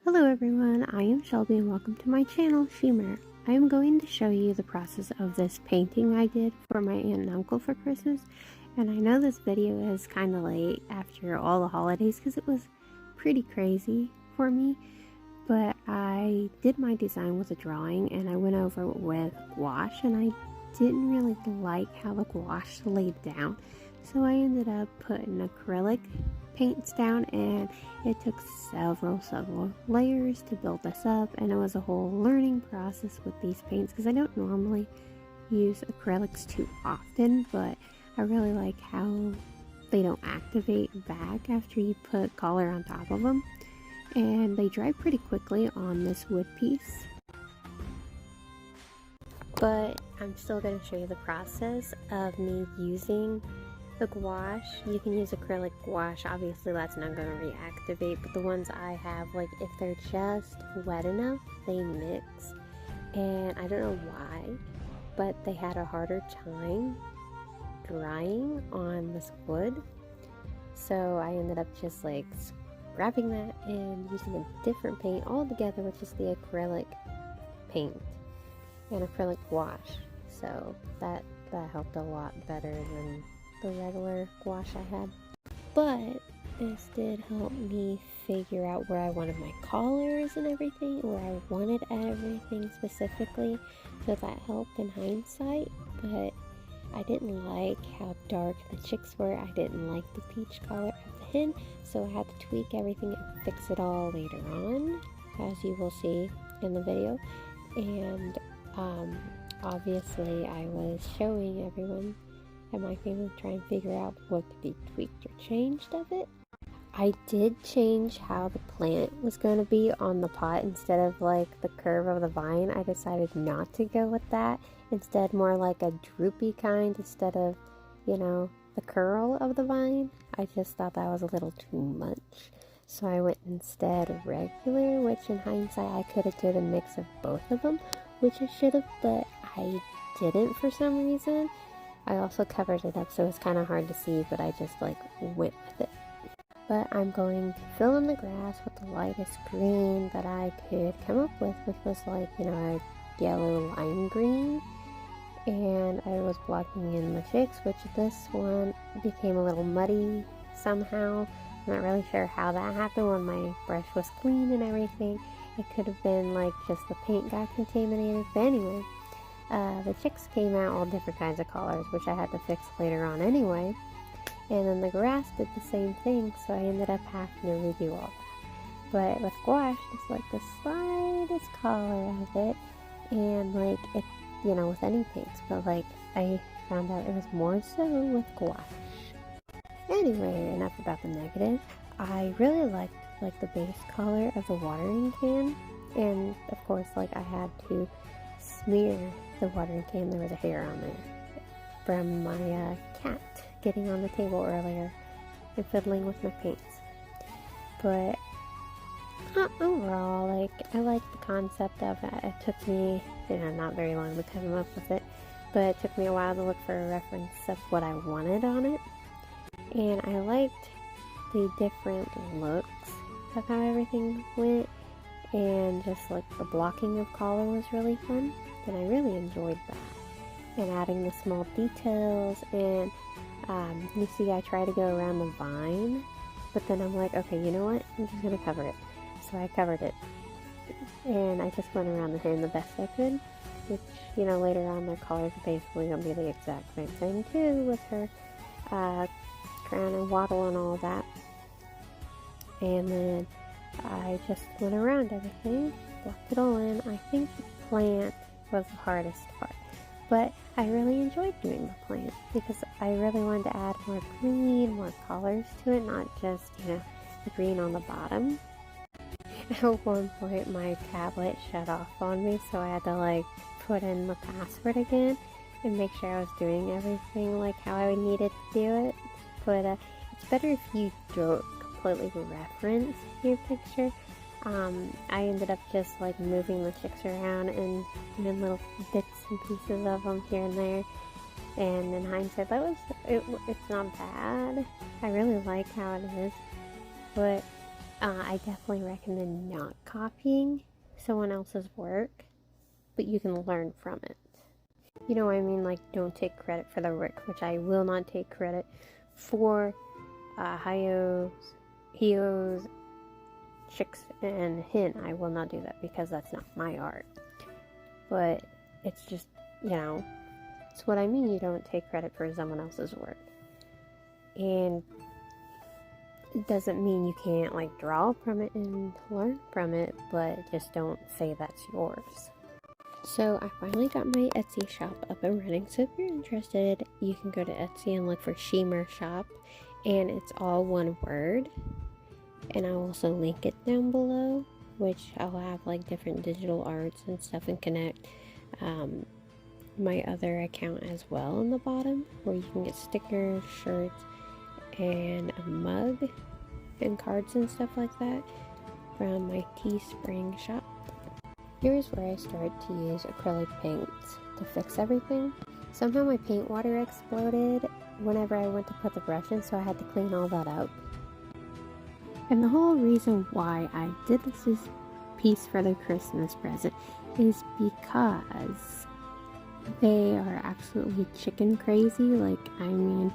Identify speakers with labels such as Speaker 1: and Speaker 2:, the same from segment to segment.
Speaker 1: Hello everyone, I am Shelby and welcome to my channel, Shimmer. I am going to show you the process of this painting I did for my aunt and uncle for Christmas. And I know this video is kind of late after all the holidays because it was pretty crazy for me. But I did my design with a drawing and I went over it with gouache, and I didn't really like how the gouache laid down. So I ended up putting acrylic paints down, and it took several layers to build this up, and it was a whole learning process with these paints because I don't normally use acrylics too often, but I really like how they don't activate back after you put color on top of them, and they dry pretty quickly on this wood piece. But I'm still going to show you the process of me using the gouache. You can use acrylic gouache, obviously that's not going to reactivate, but the ones I have, like, if they're just wet enough, they mix. And I don't know why, but they had a harder time drying on this wood. So I ended up just like scrapping that and using a different paint altogether, which is the acrylic paint and acrylic gouache. So that helped a lot better than the regular gouache I had. But this did help me figure out where I wanted my collars and everything, where I wanted everything specifically, so that helped in hindsight. But I didn't like how dark the chicks were. I didn't like the peach color of the hen, so I had to tweak everything and fix it all later on, as you will see in the video. And obviously I was showing everyone and my family try and figure out what could be tweaked or changed of it. I did change how the plant was going to be on the pot. Instead of like the curve of the vine, I decided not to go with that. Instead, more like a droopy kind instead of, you know, the curl of the vine. I just thought that was a little too much. So I went instead regular, which in hindsight I could have did a mix of both of them, which I should have, but I didn't for some reason. I also covered it up so it's kind of hard to see, but I just like went with it. But I'm going to fill in the grass with the lightest green that I could come up with, which was like, you know, a yellow lime green. And I was blocking in the chicks, which this one became a little muddy somehow. I'm not really sure how that happened when my brush was clean and everything. It could have been like just the paint got contaminated, but anyway. The chicks came out all different kinds of colors, which I had to fix later on anyway. And then the grass did the same thing, so I ended up having to redo all that. But with gouache, it's like the slightest color of it, and like it, you know, with any paints, but like I found out it was more so with gouache. Anyway, enough about the negative. I really liked like the base color of the watering can, and of course, like I had to smear the watering can. There was a hair on there from my cat getting on the table earlier and fiddling with my paints. But overall, like, I like the concept of it. It took me, you know, not very long to come up with it, but it took me a while to look for a reference of what I wanted on it. And I liked the different looks of how everything went, and just like the blocking of color was really fun, and I really enjoyed that. And adding the small details, and you see I try to go around the vine, but then I'm like, okay, you know what, I'm just going to cover it. So I covered it, and I just went around the hen the best I could, which, you know, later on their colors are basically going to be the exact same thing too, with her crown and wattle and all that. And then I just went around everything, blocked it all in. I think the plant was the hardest part, but I really enjoyed doing the plant because I really wanted to add more green, more colors to it, not just, you know, the green on the bottom. At one point my tablet shut off on me, so I had to like put in the password again and make sure I was doing everything like how I needed to do it. But it's better if you don't completely reference your picture. I ended up just like moving the chicks around and doing little bits and pieces of them here and there, And in hindsight, it's not bad. I really like how it is, but I definitely recommend not copying someone else's work, but you can learn from it. You know what I mean? Like, don't take credit for their work, which I will not take credit for Hiyo's chicks and Hin. I will not do that because that's not my art. But it's just, it's what I mean. You don't take credit for someone else's work. And it doesn't mean you can't like draw from it and learn from it, but just don't say that's yours. So I finally got my Etsy shop up and running. So if you're interested, you can go to Etsy and look for Shimmer Shop, and it's all one word. And I'll also link it down below, which I'll have like different digital arts and stuff, and connect my other account as well on the bottom, where you can get stickers, shirts, and a mug and cards and stuff like that from my Teespring shop. Here's where I started to use acrylic paints to fix everything. Somehow my paint water exploded whenever I went to put the brush in, so I had to clean all that up. And the whole reason why I did this piece for the Christmas present is because they are absolutely chicken crazy. Like, I mean,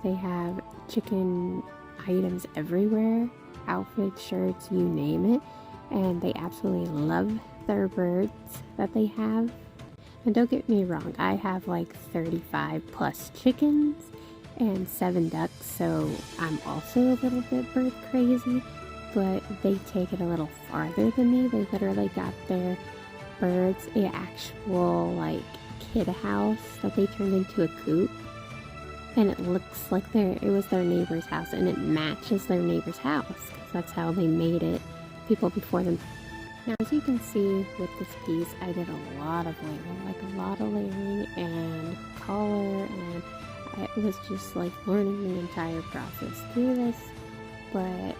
Speaker 1: they have chicken items everywhere, outfits, shirts, you name it, and they absolutely love their birds that they have. And don't get me wrong, I have like 35 plus chickens and 7 ducks, so I'm also a little bit bird crazy, but they take it a little farther than me. They literally got their birds an actual like kid house that they turned into a coop, and it looks like it was their neighbor's house, and it matches their neighbor's house because that's how they made it, people before them. Now, as you can see with this piece, I did a lot of layering, and color, and I was just like learning the entire process through this, but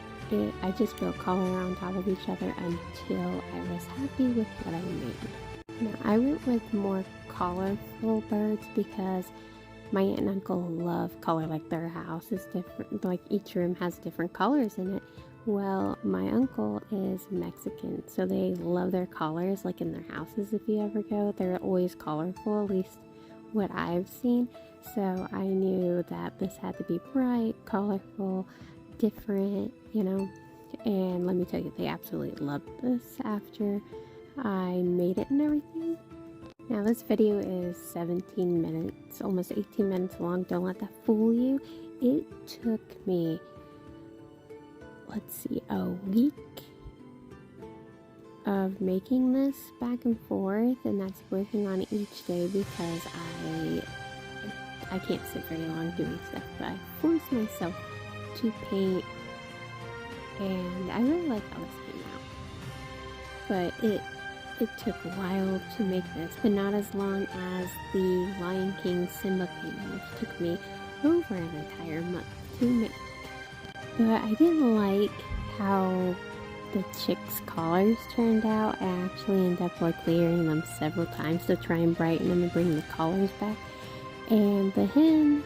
Speaker 1: I just built color on top of each other until I was happy with what I made. Now, I went with more colorful birds because my aunt and uncle love color. Like, their house is different, like each room has different colors in it. Well, my uncle is Mexican, so they love their colors, like in their houses. If you ever go, they're always colorful, at least what I've seen. So I knew that this had to be bright, colorful, different, and let me tell you, they absolutely loved this after I made it and everything. Now, this video is 17 minutes, almost 18 minutes long. Don't let that fool you. It took me, a week of making this back and forth, and that's working on it each day because I can't sit very long doing stuff, but I forced myself to paint, and I really like how this came out. But it took a while to make this, but not as long as the Lion King Simba painting, which took me over an entire month to make. But I didn't like how the chicks' collars turned out. I actually ended up layering them several times to try and brighten them and bring the collars back. And the hen,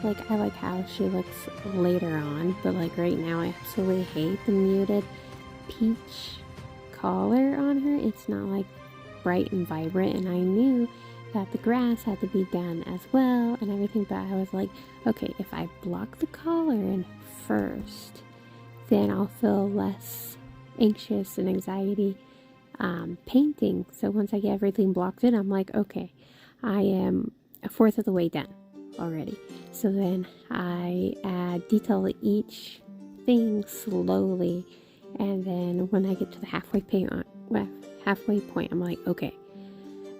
Speaker 1: I like how she looks later on, but right now I absolutely hate the muted peach collar on her. It's not bright and vibrant, and I knew that the grass had to be done as well and everything, but I was like, okay, if I block the collar in first, then I'll feel less anxious and anxiety painting. So once I get everything blocked in, I'm like, okay, I am a fourth of the way done already. So then I add detail to each thing slowly, and then when I get to the halfway point, I'm like, okay,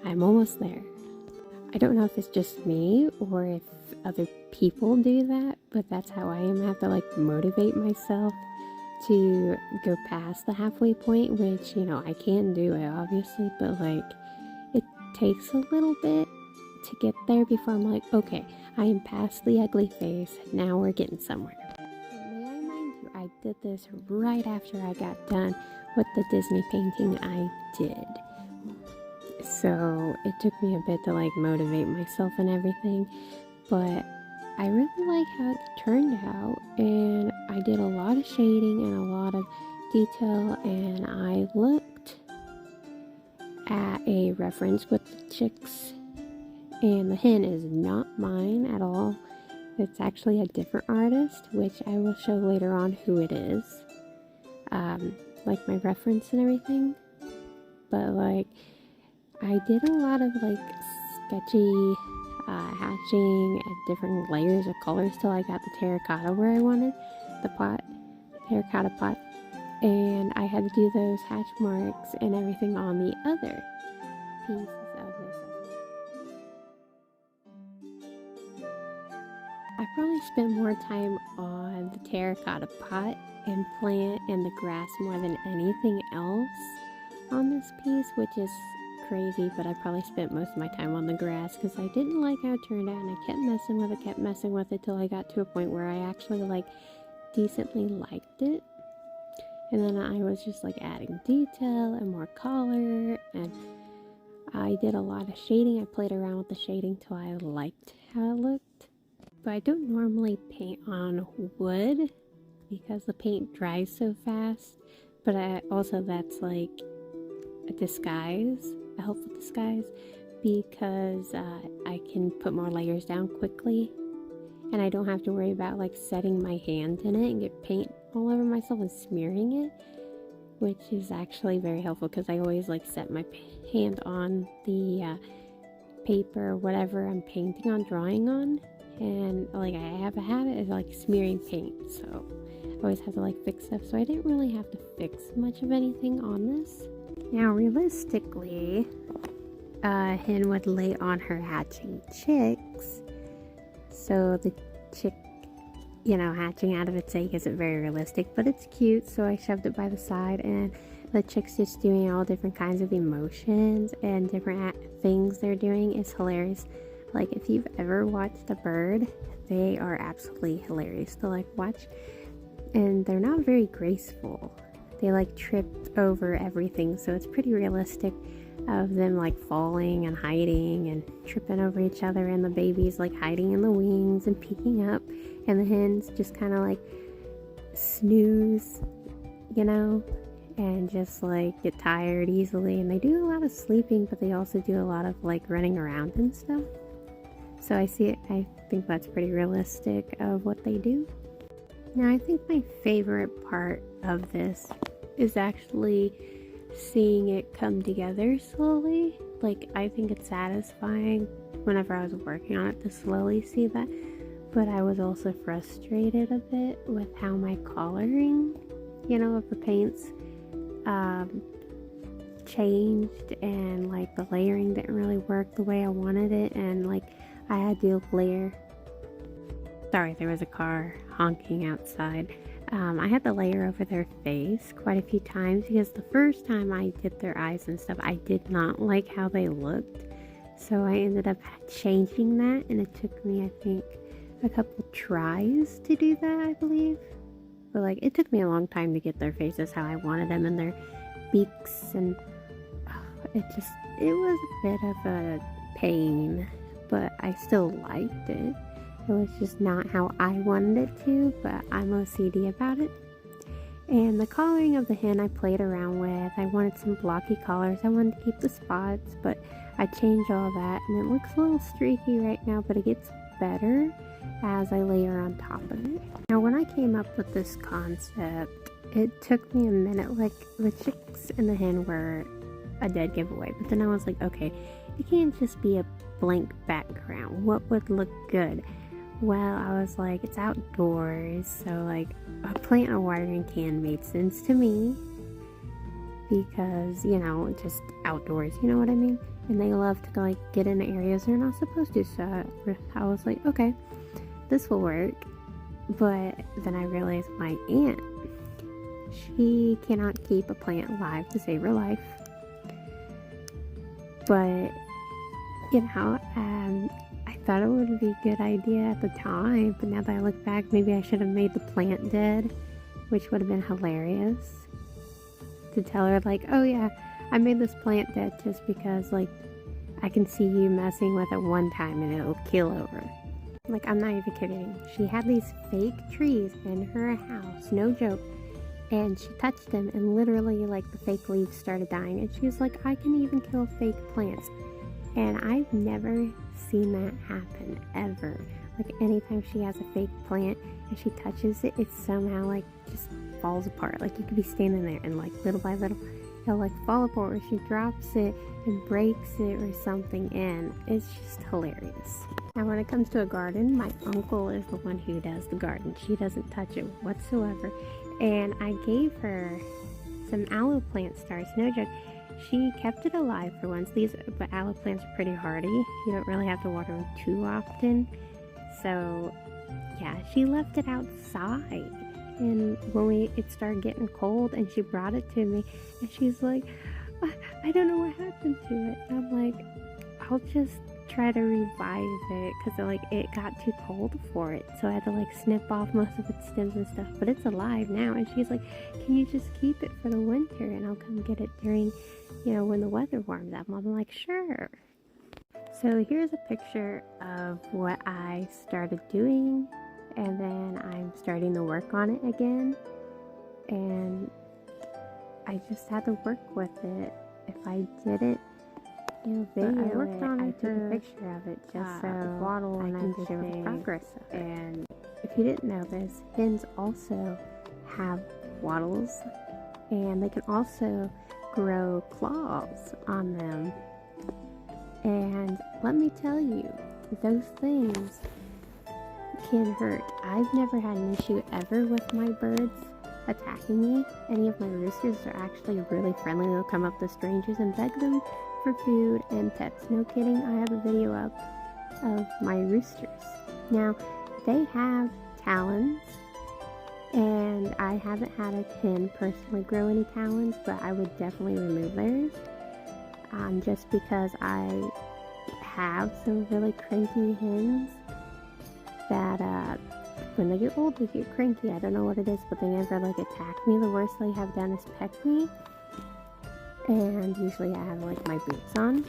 Speaker 1: I'm almost there. I don't know if it's just me or if other people do that, but that's how I am. I have to motivate myself to go past the halfway point, which, I can do it obviously, but it takes a little bit to get there before I'm like, okay, I am past the ugly phase. Now we're getting somewhere. May I remind you, I did this right after I got done with the Disney painting I did. So it took me a bit to motivate myself and everything, but I really like how it turned out, and I did a lot of shading and a lot of detail, and I looked at a reference with the chicks, and the hen is not mine at all. It's actually a different artist, which I will show later on who it is, like my reference and everything. But like, I did a lot of like sketchy hatching and different layers of colors till I got the terracotta where I wanted the terracotta pot, and I had to do those hatch marks and everything on the other pieces of this. I probably spent more time on the terracotta pot and plant and the grass more than anything else on this piece, which is crazy, but I probably spent most of my time on the grass because I didn't like how it turned out, and I kept messing with it till I got to a point where I actually like decently liked it. And then I was just like adding detail and more color, and I did a lot of shading. I played around with the shading till I liked how it looked. But I don't normally paint on wood because the paint dries so fast, but that's like a disguise, a helpful disguise, because I can put more layers down quickly, and I don't have to worry about like setting my hand in it and get paint all over myself and smearing it, which is actually very helpful because I always like set my hand on the paper or whatever I'm painting on, drawing on, and like I have a habit of like smearing paint, so I always have to like fix stuff, so I didn't really have to fix much of anything on this. Now realistically, a hen would lay on her hatching chicks, so the chick, you know, hatching out of its egg isn't very realistic, but it's cute, so I shoved it by the side, and the chick's just doing all different kinds of emotions and different things they're doing. Is hilarious. Like, if you've ever watched a bird, they are absolutely hilarious to like watch, and they're not very graceful. They like trip over everything, so it's pretty realistic of them like falling and hiding and tripping over each other, and the babies like hiding in the wings and peeking up, and the hens just kind of like snooze, you know, and just like get tired easily. And they do a lot of sleeping, but they also do a lot of like running around and stuff. So I think that's pretty realistic of what they do. Now I think my favorite part of this is actually seeing it come together slowly. Like, I think it's satisfying whenever I was working on it to slowly see that, but I was also frustrated a bit with how my coloring, you know, of the paints changed, and like the layering didn't really work the way I wanted it, and like I had to layer. Sorry, there was a car honking outside. I had to layer over their face quite a few times because the first time I did their eyes and stuff, I did not like how they looked. So I ended up changing that, and it took me, I think, a couple tries to do that, I believe. But like, it took me a long time to get their faces how I wanted them, and their beaks, and it was a bit of a pain, but I still liked it. It was just not how I wanted it to, but I'm OCD about it. And the coloring of the hen I played around with. I wanted some blocky colors. I wanted to keep the spots, but I changed all that, and it looks a little streaky right now, but it gets better as I layer on top of it. Now, when I came up with this concept, it took me a minute. Like, the chicks and the hen were a dead giveaway, but then I was like, okay, it can't just be a blank background. What would look good? Well, I was like, it's outdoors, so like a plant and a watering can made sense to me because, you know, just outdoors, you know what I mean? And they love to like get in areas they're not supposed to, so I was like, okay, this will work. But then I realized my aunt, she cannot keep a plant alive to save her life. But, you know, I thought it would be a good idea at the time, but now that I look back, maybe I should have made the plant dead, which would have been hilarious. To tell her, like, oh yeah, I made this plant dead just because, like, I can see you messing with it one time and it'll kill over. Like, I'm not even kidding. She had these fake trees in her house, no joke. And she touched them and literally, like, the fake leaves started dying. And she was like, I can even kill fake plants. And I've never seen that happen, ever. Like, anytime she has a fake plant and she touches it, it somehow, like, just falls apart. Like, you could be standing there and, like, little by little, it'll, like, fall apart, or she drops it and breaks it or something, and it's just hilarious. Now, when it comes to a garden, my uncle is the one who does the garden. She doesn't touch it whatsoever. And I gave her some aloe plant stars, no joke. She kept it alive for once. But aloe plants are pretty hardy. You don't really have to water them too often. So, yeah, she left it outside. And when it started getting cold, and she brought it to me, and she's like, I don't know what happened to it. And I'm like, I'll just try to revive it, because like it got too cold for it, so I had to like snip off most of its stems and stuff, but it's alive now. And she's like, can you just keep it for the winter and I'll come get it during, you know, when the weather warms up? I'm like, sure. So here's a picture of what I started doing, and then I'm starting to work on it again, and I just had to work with it. If I didn't, I worked on it, I took a picture of it just so I can show the progress of it. And if you didn't know this, hens also have wattles, and they can also grow claws on them. And let me tell you, those things can hurt. I've never had an issue ever with my birds attacking me. Any of my roosters are actually really friendly. They'll come up to strangers and beg them for food and pets. No kidding, I have a video up of my roosters. Now, they have talons, and I haven't had a hen personally grow any talons, but I would definitely remove theirs, just because I have some really cranky hens that when they get old, they get cranky. I don't know what it is, but they never like attack me. The worst they have done is peck me. And usually I have like my boots on,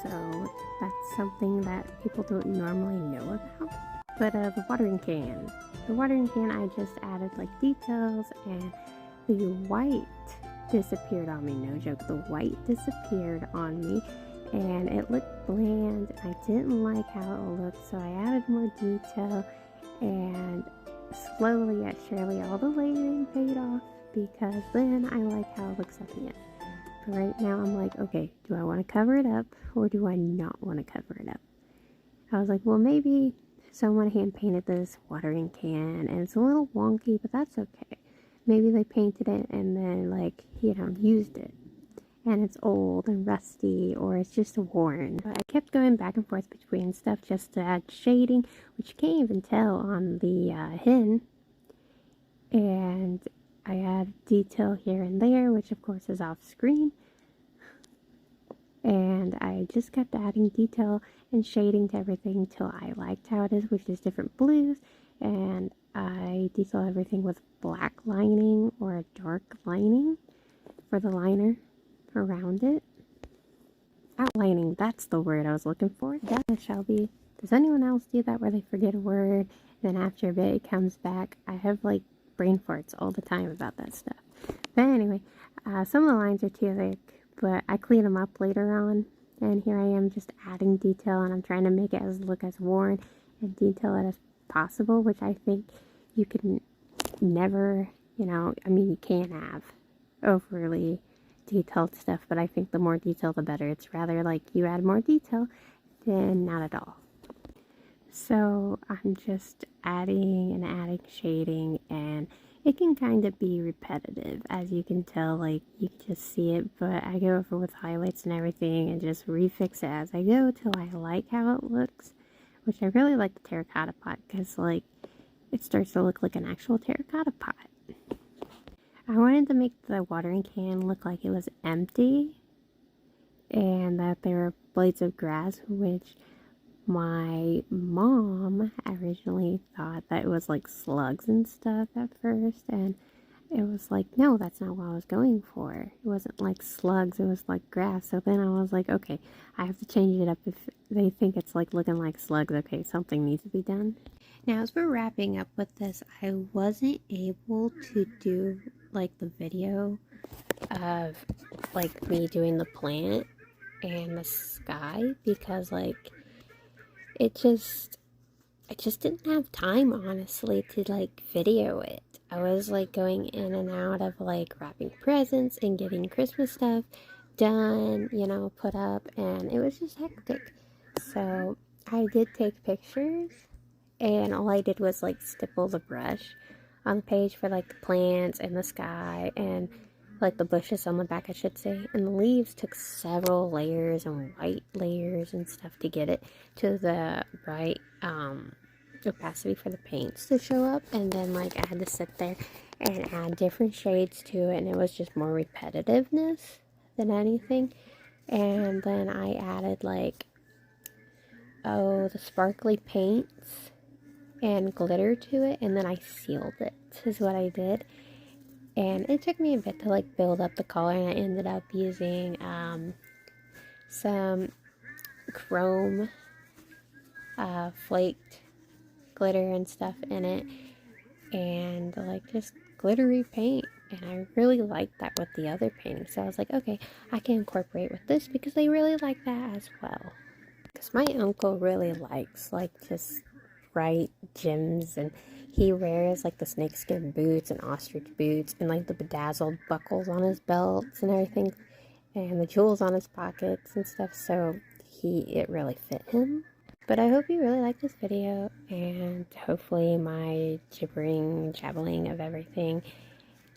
Speaker 1: so that's something that people don't normally know about. But the watering can, I just added like details, and the white disappeared on me, no joke. The white disappeared on me, and it looked bland. I didn't like how it looked, so I added more detail, and slowly yet surely all the layering paid off, because then I like how it looks at the end. But right now I'm like, okay, do I want to cover it up, or do I not want to cover it up? I was like, well, maybe someone hand painted this watering can, and it's a little wonky, but that's okay. Maybe they painted it and then, like, you know, used it, and it's old and rusty, or it's just worn. But I kept going back and forth between stuff just to add shading, which you can't even tell on the hen. And I add detail here and there, which of course is off screen. And I just kept adding detail and shading to everything till I liked how it is, which is different blues. And I detail everything with black lining or a dark lining for the liner around it. Outlining, that's the word I was looking for. That shall be. Does anyone else do that, where they forget a word, then after a bit it comes back? I have like brain farts all the time about that stuff. But anyway, some of the lines are too thick, but I clean them up later on. And here I am just adding detail, and I'm trying to make it look as worn and detailed as possible, which I think you can never, you know, I mean, you can have overly detailed stuff, but I think the more detail the better. It's rather like you add more detail than not at all. So I'm just adding and adding shading, and it can kind of be repetitive, as you can tell. Like, you can just see it, but I go over with highlights and everything and just refix it as I go till I like how it looks, which I really like the terracotta pot, because like it starts to look like an actual terracotta pot. I wanted to make the watering can look like it was empty and that there were blades of grass, which my mom originally thought that it was like slugs and stuff at first, and it was like, no, that's not what I was going for. It wasn't like slugs, it was like grass. So then I was like, okay, I have to change it up. If they think it's like looking like slugs, okay, something needs to be done. Now, as we're wrapping up with this, I wasn't able to do like the video of like me doing the plant and the sky because like it just I just didn't have time, honestly, to like video it. I was like going in and out of like wrapping presents and getting Christmas stuff done, you know, put up, and it was just hectic. So I did take pictures, and all I did was like stipple the brush on the page for like the plants and the sky and like the bushes on the back, I should say. And the leaves took several layers and white layers and stuff to get it to the right opacity for the paints to show up. And then like I had to sit there and add different shades to it, and it was just more repetitiveness than anything. And then I added like the sparkly paints and glitter to it, and then I sealed it is what I did. And it took me a bit to like build up the color, and I ended up using some chrome flaked glitter and stuff in it, and like just glittery paint. And I really liked that with the other painting, so I was like, okay, I can incorporate with this because they really like that as well. Because my uncle really likes like just bright gems, and he wears like the snakeskin boots and ostrich boots and like the bedazzled buckles on his belts and everything, and the jewels on his pockets and stuff, so it really fit him. But I hope you really liked this video, and hopefully my jabbling of everything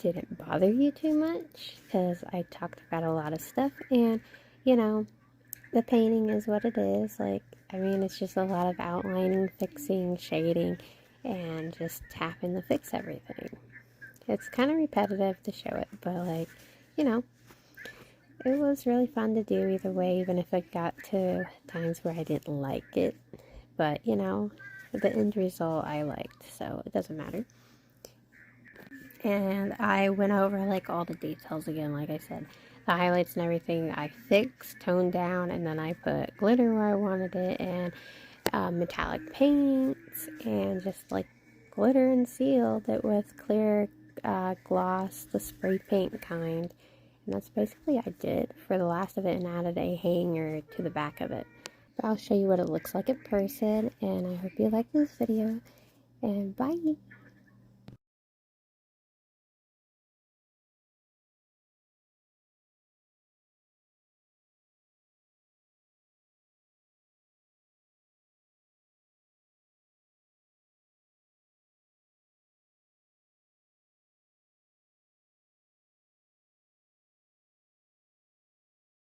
Speaker 1: didn't bother you too much, because I talked about a lot of stuff, and you know, the painting is what it is. Like, I mean, it's just a lot of outlining, fixing, shading, and just tapping to fix everything. It's kind of repetitive to show it, but like, you know, it was really fun to do either way, even if it got to times where I didn't like it. But, you know, the end result I liked, so it doesn't matter. And I went over like all the details again, like I said. The highlights and everything I fixed, toned down, and then I put glitter where I wanted it, and metallic paints, and just like glitter and sealed it with clear gloss, the spray paint kind. And that's basically what I did for the last of it, and added a hanger to the back of it. But I'll show you what it looks like in person, and I hope you like this video, and bye!